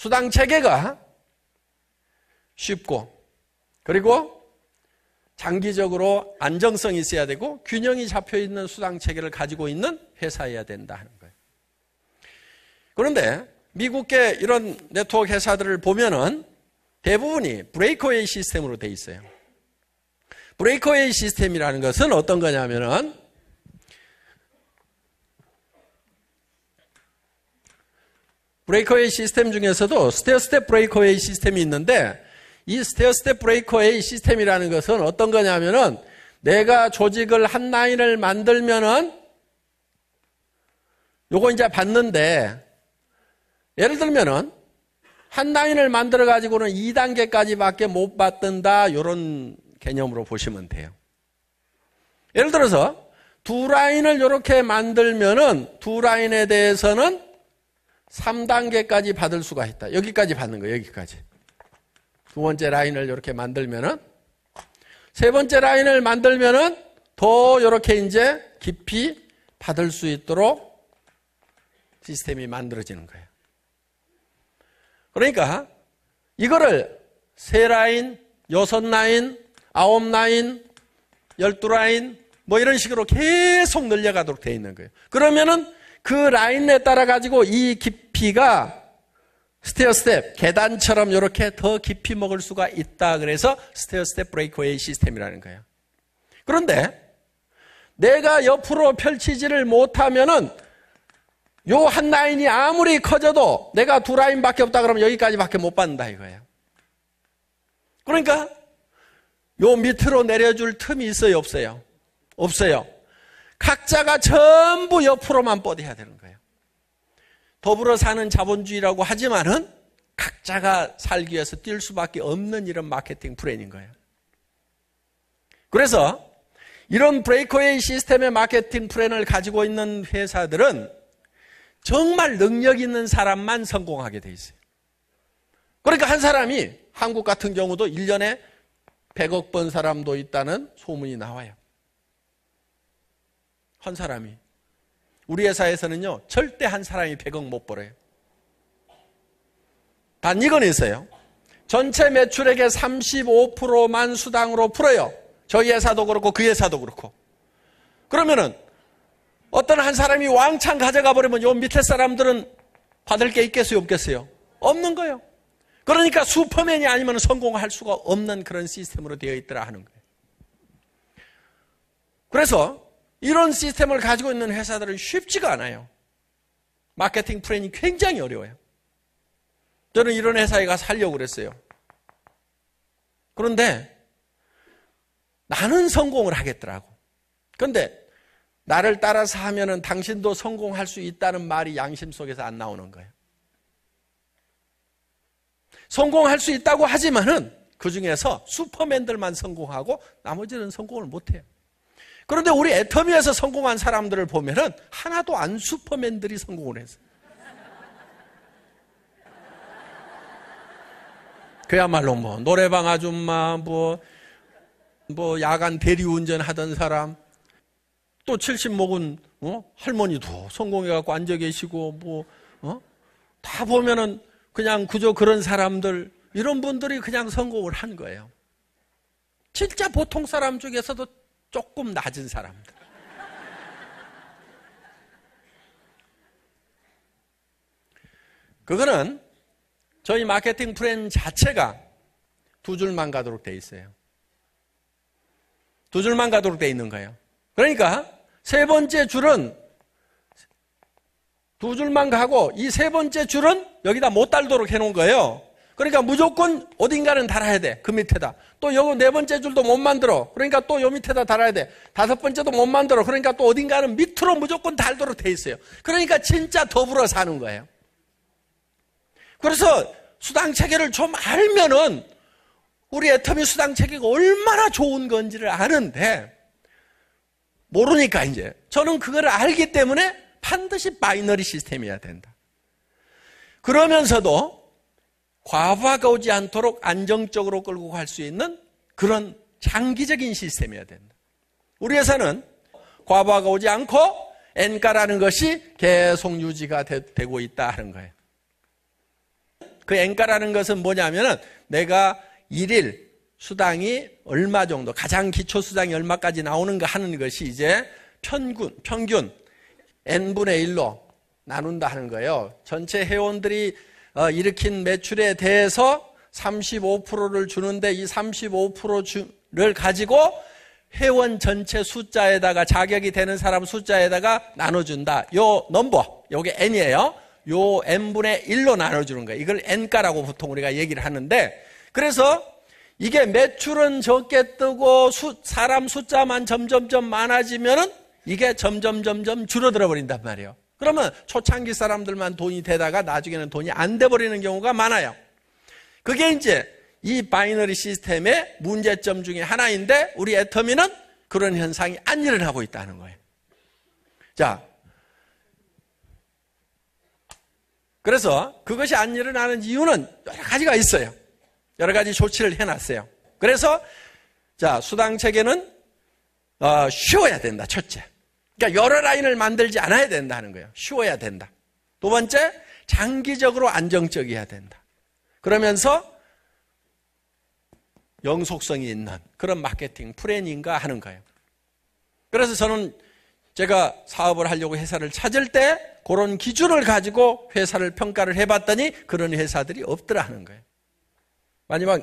수당 체계가 쉽고 그리고 장기적으로 안정성이 있어야 되고 균형이 잡혀있는 수당 체계를 가지고 있는 회사여야 된다 하는 거예요. 그런데 미국의 이런 네트워크 회사들을 보면은 대부분이 브레이크웨이 시스템으로 돼 있어요. 브레이크웨이 시스템이라는 것은 어떤 거냐면은 브레이크웨이 시스템 중에서도 스테어 스텝 브레이크웨이 시스템이 있는데 이 스테어 스텝 브레이크웨이 시스템이라는 것은 어떤 거냐면은 내가 조직을 한 라인을 만들면은 요거 이제 받는데 예를 들면은 한 라인을 만들어 가지고는 2단계까지밖에 못 받는다 이런 개념으로 보시면 돼요. 예를 들어서 두 라인을 이렇게 만들면은 두 라인에 대해서는 3단계까지 받을 수가 있다. 여기까지 받는 거예요. 여기까지. 두 번째 라인을 이렇게 만들면은 세 번째 라인을 만들면은 더 이렇게 이제 깊이 받을 수 있도록 시스템이 만들어지는 거예요. 그러니까 이거를 3라인, 6라인, 9라인, 12라인 뭐 이런 식으로 계속 늘려가도록 되어 있는 거예요. 그러면은 그 라인에 따라 가지고 이 깊이가 스테어 스텝, 계단처럼 이렇게 더 깊이 먹을 수가 있다. 그래서 스테어 스텝 브레이크웨이 시스템이라는 거예요. 그런데 내가 옆으로 펼치지를 못하면은 요 한 라인이 아무리 커져도 내가 두 라인밖에 없다 그러면 여기까지밖에 못 받는다 이거예요. 그러니까 요 밑으로 내려줄 틈이 있어요, 없어요? 없어요. 각자가 전부 옆으로만 뻗어야 되는 거예요. 더불어 사는 자본주의라고 하지만은 각자가 살기 위해서 뛸 수밖에 없는 이런 마케팅 플랜인 거예요. 그래서 이런 브레이크웨이 시스템의 마케팅 플랜을 가지고 있는 회사들은 정말 능력 있는 사람만 성공하게 돼 있어요. 그러니까 한 사람이 한국 같은 경우도 1년에 100억 번 사람도 있다는 소문이 나와요. 한 사람이. 우리 회사에서는요, 절대 한 사람이 100억 못 벌어요. 단 이건 있어요. 전체 매출액의 35%만 수당으로 풀어요. 저희 회사도 그렇고 그 회사도 그렇고. 그러면은 어떤 한 사람이 왕창 가져가 버리면 요 밑에 사람들은 받을 게 있겠어요, 없겠어요? 없는 거예요. 그러니까 슈퍼맨이 아니면 성공할 수가 없는 그런 시스템으로 되어 있더라 하는 거예요. 그래서 이런 시스템을 가지고 있는 회사들은 쉽지가 않아요. 마케팅 플랜이 굉장히 어려워요. 저는 이런 회사에 가서 하려고 그랬어요. 그런데 나는 성공을 하겠더라고. 그런데 나를 따라서 하면은 당신도 성공할 수 있다는 말이 양심 속에서 안 나오는 거예요. 성공할 수 있다고 하지만은 그 중에서 슈퍼맨들만 성공하고 나머지는 성공을 못해요. 그런데 우리 애터미에서 성공한 사람들을 보면은 하나도 안 슈퍼맨들이 성공을 했어요. 그야말로 뭐 노래방 아줌마, 뭐 야간 대리운전 하던 사람, 또 70 먹은 할머니도 성공해갖고 앉아 계시고 다 보면은 그냥 그저 그런 사람들, 이런 분들이 그냥 성공을 한 거예요. 진짜 보통 사람 중에서도 조금 낮은 사람들. 그거는 저희 마케팅 플랜 자체가 두 줄만 가도록 돼 있어요. 두 줄만 가도록 돼 있는 거예요. 그러니까 세 번째 줄은 두 줄만 가고 이 세 번째 줄은 여기다 못 달도록 해놓은 거예요. 그러니까 무조건 어딘가는 달아야 돼. 그 밑에다. 또 여기 네 번째 줄도 못 만들어. 그러니까 또 요 밑에다 달아야 돼. 다섯 번째도 못 만들어. 그러니까 또 어딘가는 밑으로 무조건 달도록 돼 있어요. 그러니까 진짜 더불어 사는 거예요. 그래서 수당 체계를 좀 알면은 우리 애터미 수당 체계가 얼마나 좋은 건지를 아는데 모르니까 이제 저는 그걸 알기 때문에 반드시 바이너리 시스템이어야 된다. 그러면서도 과부하가 오지 않도록 안정적으로 끌고 갈 수 있는 그런 장기적인 시스템이어야 된다. 우리 회사는 과부하가 오지 않고 N가라는 것이 계속 유지가 되고 있다 하는 거예요. 그 N가라는 것은 뭐냐면은 내가 일일 수당이 얼마 정도, 가장 기초 수당이 얼마까지 나오는가 하는 것이 이제 평균 N분의 1로 나눈다 하는 거예요. 전체 회원들이 일으킨 매출에 대해서 35%를 주는데 이 35%를 가지고 회원 전체 숫자에다가 자격이 되는 사람 숫자에다가 나눠준다. 요 넘버, 요게 N이에요. 요 N분의 1로 나눠주는 거예요. 이걸 N가라고 보통 우리가 얘기를 하는데, 그래서 이게 매출은 적게 뜨고 사람 숫자만 점점점 많아지면은 이게 점점 줄어들어 버린단 말이에요. 그러면 초창기 사람들만 돈이 되다가 나중에는 돈이 안 돼 버리는 경우가 많아요. 그게 이제 이 바이너리 시스템의 문제점 중에 하나인데 우리 애터미는 그런 현상이 안 일어나고 있다는 거예요. 자, 그래서 그것이 안 일어나는 이유는 여러 가지가 있어요. 여러 가지 조치를 해놨어요. 그래서 자, 수당 체계는 쉬워야 된다. 첫째. 그러니까 여러 라인을 만들지 않아야 된다는 거예요. 쉬워야 된다. 두 번째, 장기적으로 안정적이어야 된다. 그러면서 영속성이 있는 그런 마케팅 플래닝과 하는 거예요. 그래서 저는 제가 사업을 하려고 회사를 찾을 때 그런 기준을 가지고 회사를 평가를 해봤더니 그런 회사들이 없더라 하는 거예요. 마지막